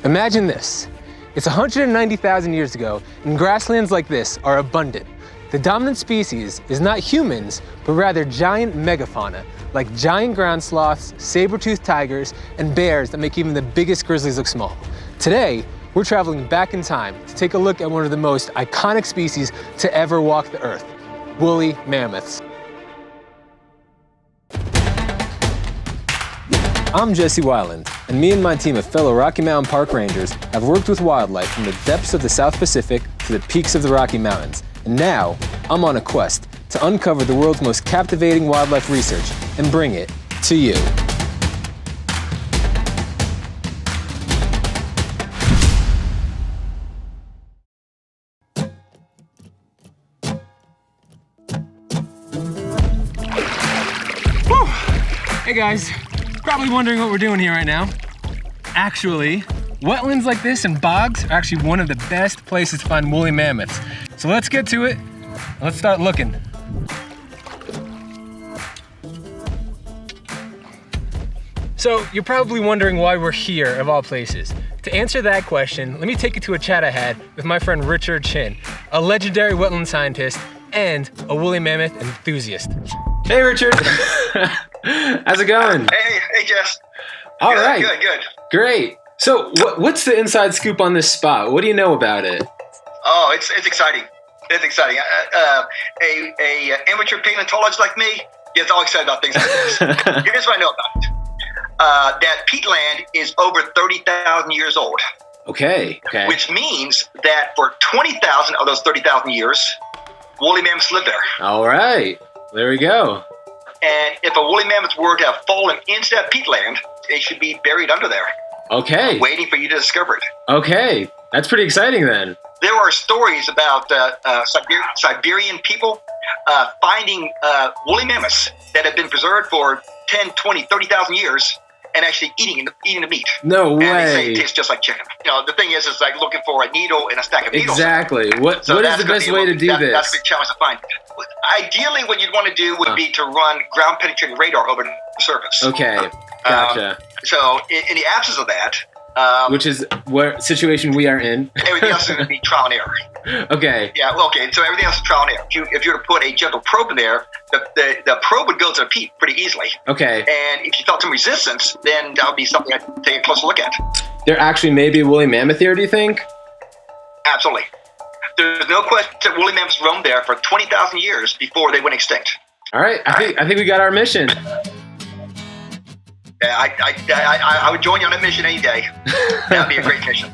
Imagine this. It's 190,000 years ago, and grasslands like this are abundant. The dominant species is not humans, but rather giant megafauna, like giant ground sloths, saber-toothed tigers, and bears that make even the biggest grizzlies look small. Today, we're traveling back in time to take a look at one of the most iconic species to ever walk the earth, woolly mammoths. I'm Jesse Weiland, and me and my team of fellow Rocky Mountain Park Rangers have worked with wildlife from the depths of the South Pacific to the peaks of the Rocky Mountains. And now, I'm on a quest to uncover the world's most captivating wildlife research and bring it to you. Whew. Hey guys, probably wondering what we're doing here right now. Actually, wetlands like this and bogs are actually one of the best places to find woolly mammoths. So let's get to it. Let's start looking. So you're probably wondering why we're here of all places. To answer that question, let me take you to a chat I had with my friend Richard Chinn, a legendary wetland scientist and a woolly mammoth enthusiast. Hey Richard, how's it going? Hey Jess. All right. Good. Great. So what's the inside scoop on this spot? What do you know about it? Oh, it's exciting. It's exciting. A amateur paleontologist like me gets all excited about things like this. Here's what I know about it. That peatland is over 30,000 years old. Okay. Which means that for 20,000 of those 30,000 years, woolly mammoths lived there. All right. There we go. And if a woolly mammoth were to have fallen into that peatland, they should be buried under there. Okay. Waiting for you to discover it. Okay. That's pretty exciting then. There are stories about Siberian people finding woolly mammoths that have been preserved for 10, 20, 30,000 years and actually eating the meat. No way. And they say it tastes just like chicken. You know, the thing is like looking for a needle in a stack of needles. Exactly. What is the best way to do this? That's a big challenge to find. Ideally, what you'd want to do would be to run ground penetrating radar over the surface. Okay. Gotcha. So in the absence of that, which is what situation we are in. Everything else is going to be trial and error. Okay. Yeah, well, okay, so everything else is trial and error. If you were to put a gentle probe in there, the probe would go to the peat pretty easily. Okay. And if you felt some resistance, then that would be something I'd take a closer look at. There actually may be a woolly mammoth here, do you think? Absolutely. There's no question that woolly mammoths roamed there for 20,000 years before they went extinct. All right, I think we got our mission. Yeah, I would join you on that mission any day. That would be a great mission.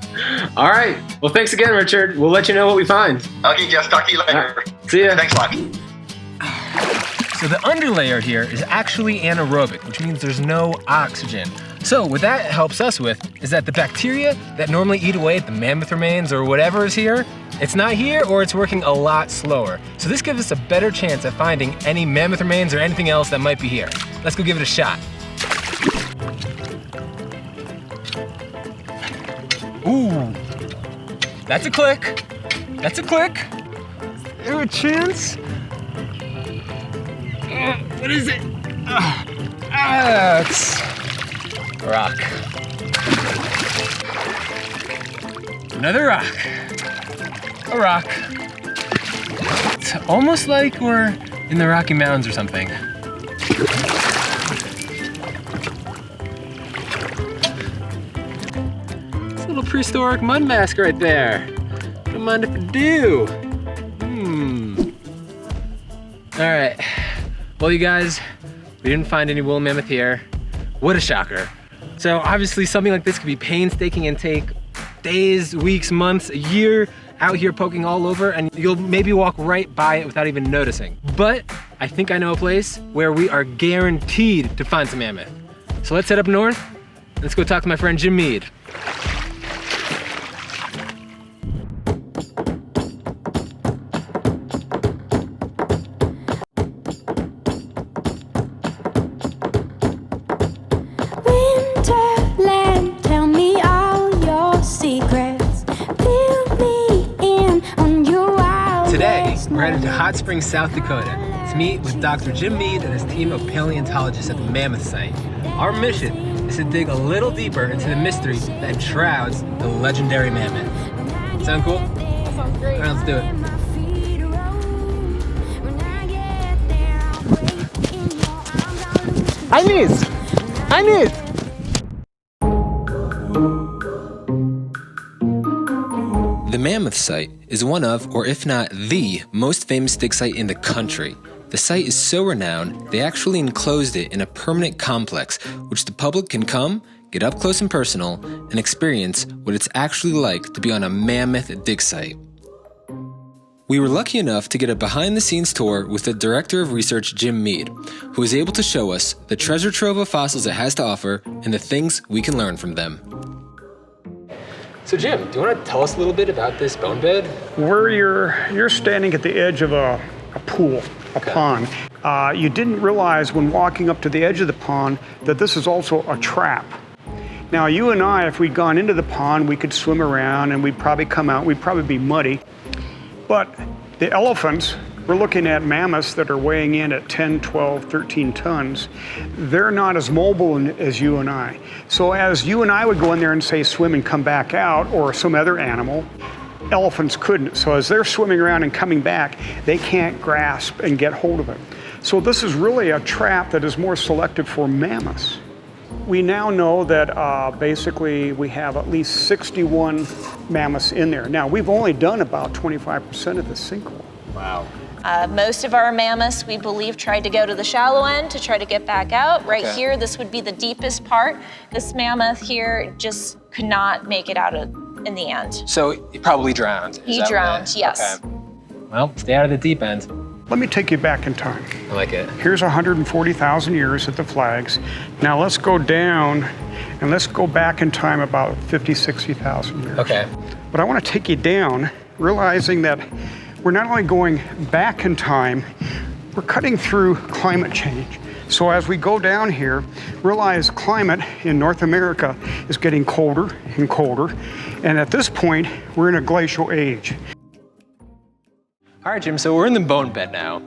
All right. Well, thanks again, Richard. We'll let you know what we find. Okay, Jess. Talk to you later. Right. See ya. Thanks a lot. So the underlayer here is actually anaerobic, which means there's no oxygen. So what that helps us with is that the bacteria that normally eat away at the mammoth remains or whatever is here, it's not here or it's working a lot slower. So this gives us a better chance at finding any mammoth remains or anything else that might be here. Let's go give it a shot. Ooh, that's a click. That's a click. Is there a chance? What is it? It's a rock. Another rock. A rock. It's almost like we're in the Rocky Mountains or something. Little prehistoric mud mask right there. Don't mind if I do. All right. Well, you guys, we didn't find any woolly mammoth here. What a shocker. So obviously something like this could be painstaking and take days, weeks, months, a year out here poking all over, and you'll maybe walk right by it without even noticing. But I think I know a place where we are guaranteed to find some mammoth. So let's head up north. Let's go talk to my friend Jim Mead. Today, we're headed to Hot Springs, South Dakota to meet with Dr. Jim Mead and his team of paleontologists at the Mammoth site. Our mission is to dig a little deeper into the mystery that shrouds the legendary mammoth. Sound cool? That sounds great. All right, let's do it. I miss! The Mammoth site is one of, or if not the, most famous dig site in the country. The site is so renowned, they actually enclosed it in a permanent complex, which the public can come, get up close and personal, and experience what it's actually like to be on a mammoth dig site. We were lucky enough to get a behind-the-scenes tour with the Director of Research, Jim Mead, who was able to show us the treasure trove of fossils it has to offer and the things we can learn from them. So Jim, do you want to tell us a little bit about this bone bed? Where you're standing at the edge of a pool, a pond. You didn't realize when walking up to the edge of the pond that this is also a trap. Now you and I, if we'd gone into the pond, we could swim around and we'd probably come out, we'd probably be muddy. But the elephants, we're looking at mammoths that are weighing in at 10, 12, 13 tons. They're not as mobile as you and I. So as you and I would go in there and say swim and come back out, or some other animal, elephants couldn't. So as they're swimming around and coming back, they can't grasp and get hold of it. So this is really a trap that is more selected for mammoths. We now know that basically we have at least 61 mammoths in there. Now, we've only done about 25% of the sinkhole. Wow. Most of our mammoths, we believe, tried to go to the shallow end to try to get back out. Right here, this would be the deepest part. This mammoth here just could not make it out in the end. So he probably drowned. He drowned, yes. Okay. Well, stay out of the deep end. Let me take you back in time. I like it. Here's 140,000 years at the flags. Now let's go down and let's go back in time about 50, 60,000 years. Okay. But I want to take you down, realizing that we're not only going back in time, we're cutting through climate change. So as we go down here, realize climate in North America is getting colder and colder. And at this point, we're in a glacial age. All right, Jim, so we're in the bone bed now.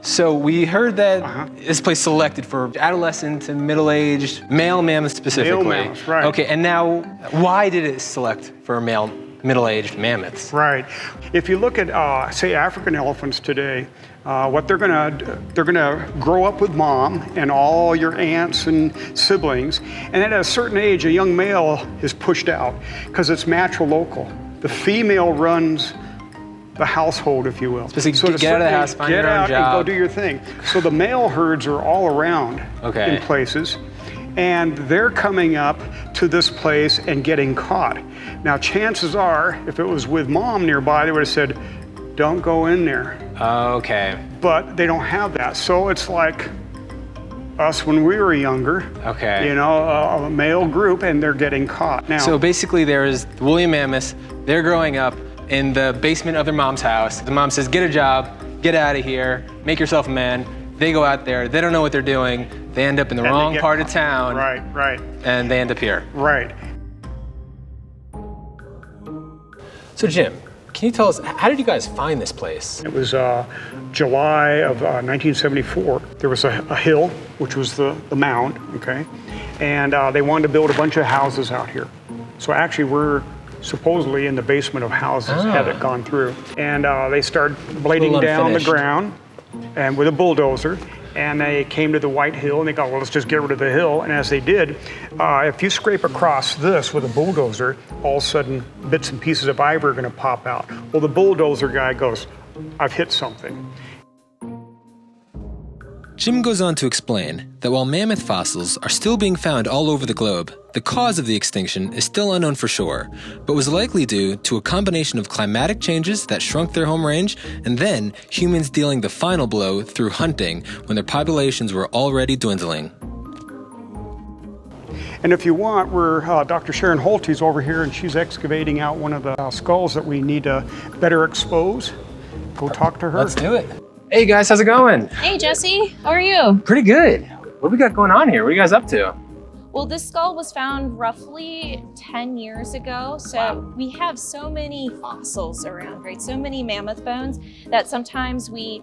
So we heard that this place selected for adolescent and middle-aged male mammoths specifically. Male mammoths, right. Okay, and now why did it select for male middle-aged mammoths? Right. If you look at, say, African elephants today, what they're gonna grow up with mom and all your aunts and siblings, and then at a certain age, a young male is pushed out because it's matrilocal. The female runs the household, if you will. So get out of the house, find your own job. Get out and go do your thing. So the male herds are all around in places, and they're coming up to this place and getting caught. Now, chances are, if it was with mom nearby, they would have said, don't go in there. Okay. But they don't have that. So it's like us when we were younger. Okay. You know, a male group, and they're getting caught. Now, so basically there is the woolly mammoths, they're growing up in the basement of their mom's house. The mom says, get a job, get out of here, make yourself a man. They go out there, they don't know what they're doing. They end up in the wrong part of town. Right. And they end up here. Right. So Jim, can you tell us, how did you guys find this place? It was July of 1974. There was a hill, which was the mound, okay? And they wanted to build a bunch of houses out here. So actually we're supposedly in the basement of houses had it gone through. And they started blading down the ground and with a bulldozer. And they came to the White Hill and they thought, well, let's just get rid of the hill. And as they did, if you scrape across this with a bulldozer, all of a sudden bits and pieces of ivory are gonna pop out. Well, the bulldozer guy goes, I've hit something. Jim goes on to explain that while mammoth fossils are still being found all over the globe, the cause of the extinction is still unknown for sure, but was likely due to a combination of climatic changes that shrunk their home range, and then humans dealing the final blow through hunting when their populations were already dwindling. And if you want, we're Dr. Sharon Holte's over here, and she's excavating out one of the skulls that we need to better expose. Go talk to her. Let's do it. Hey guys, how's it going? Hey Jesse, how are you? Pretty good. What we got going on here? What are you guys up to? Well, this skull was found roughly 10 years ago. So we have so many fossils around, right? So many mammoth bones that sometimes we,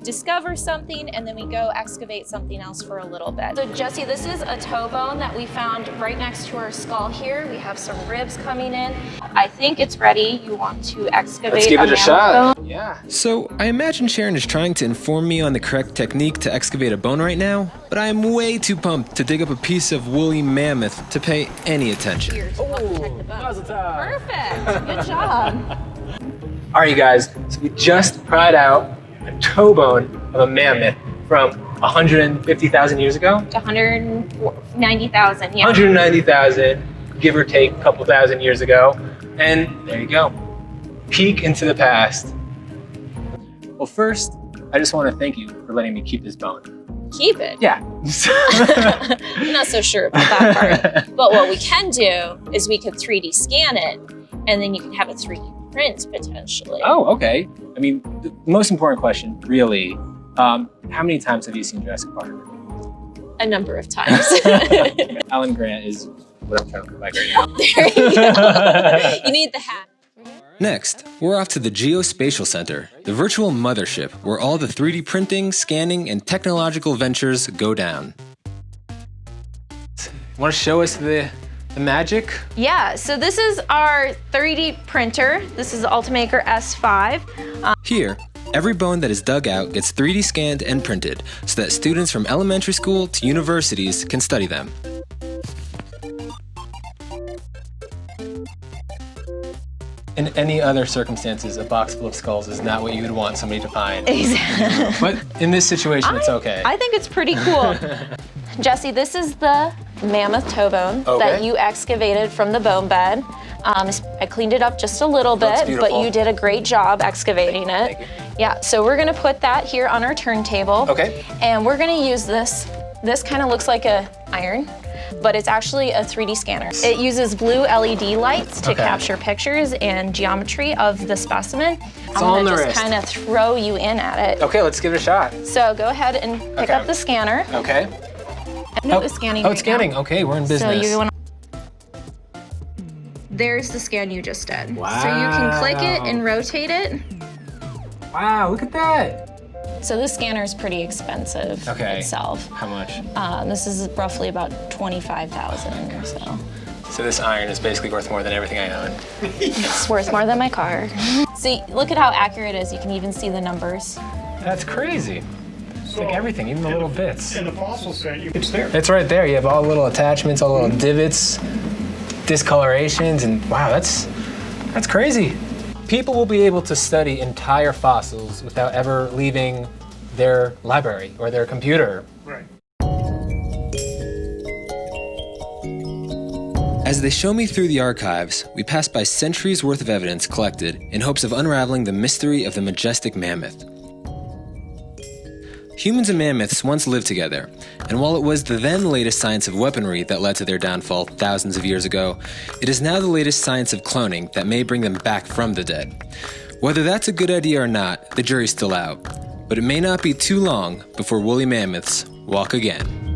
discover something and then we go excavate something else for a little bit. So Jesse, this is a toe bone that we found right next to our skull here. We have some ribs coming in. I think it's ready. You want to excavate Let's give it a shot. bone? Yeah. So I imagine Sharon is trying to inform me on the correct technique to excavate a bone right now, but I am way too pumped to dig up a piece of woolly mammoth to pay any attention. Here, to help protect the bone. Perfect. Good job. All right, you guys, so we just pried out a toe bone of a mammoth from 150,000 years ago? 190,000, yeah. 190,000, give or take a couple thousand years ago. And there you go. Peek into the past. Well, first, I just want to thank you for letting me keep this bone. Keep it? Yeah. I'm not so sure about that part. But what we can do is we could 3D scan it, and then you can have a 3D print potentially. Oh, okay. I mean, the most important question, really, how many times have you seen Jurassic Park? A number of times. Alan Grant is what I'm trying to look like right now. There you go. You need the hat. Next, we're off to the Geospatial Center, the virtual mothership where all the 3D printing, scanning, and technological ventures go down. Want to show us the magic? Yeah, so this is our 3D printer. This is the Ultimaker S5. Here, every bone that is dug out gets 3D scanned and printed so that students from elementary school to universities can study them. In any other circumstances, a box full of skulls is not what you would want somebody to find. Exactly. But in this situation, it's okay. I think it's pretty cool. Jesse, this is the mammoth toe bone that you excavated from the bone bed. I cleaned it up just a little bit, but you did a great job excavating it. Thank you. Yeah, so we're gonna put that here on our turntable. Okay. And we're gonna use this. This kind of looks like a iron, but it's actually a 3D scanner. It uses blue LED lights to capture pictures and geometry of the specimen. I'm gonna just kind of throw you in at it. Okay, let's give it a shot. So go ahead and pick up the scanner. Okay. No, it's scanning. Oh, it's scanning. Okay, we're in business. So you want. There's the scan you just did. Wow. So you can click it and rotate it. Wow, look at that. So this scanner is pretty expensive itself. How much? This is roughly about 25,000 or so. So this iron is basically worth more than everything I own. It's worth more than my car. See, look at how accurate it is. You can even see the numbers. That's crazy. It's like everything, even the little bits. In the fossil set, it's there. It's right there. You have all the little attachments, all the little divots, discolorations, and wow, that's crazy. People will be able to study entire fossils without ever leaving their library or their computer. Right. As they show me through the archives, we pass by centuries worth of evidence collected in hopes of unraveling the mystery of the majestic mammoth. Humans and mammoths once lived together, and while it was the then latest science of weaponry that led to their downfall thousands of years ago, it is now the latest science of cloning that may bring them back from the dead. Whether that's a good idea or not, the jury's still out, but it may not be too long before woolly mammoths walk again.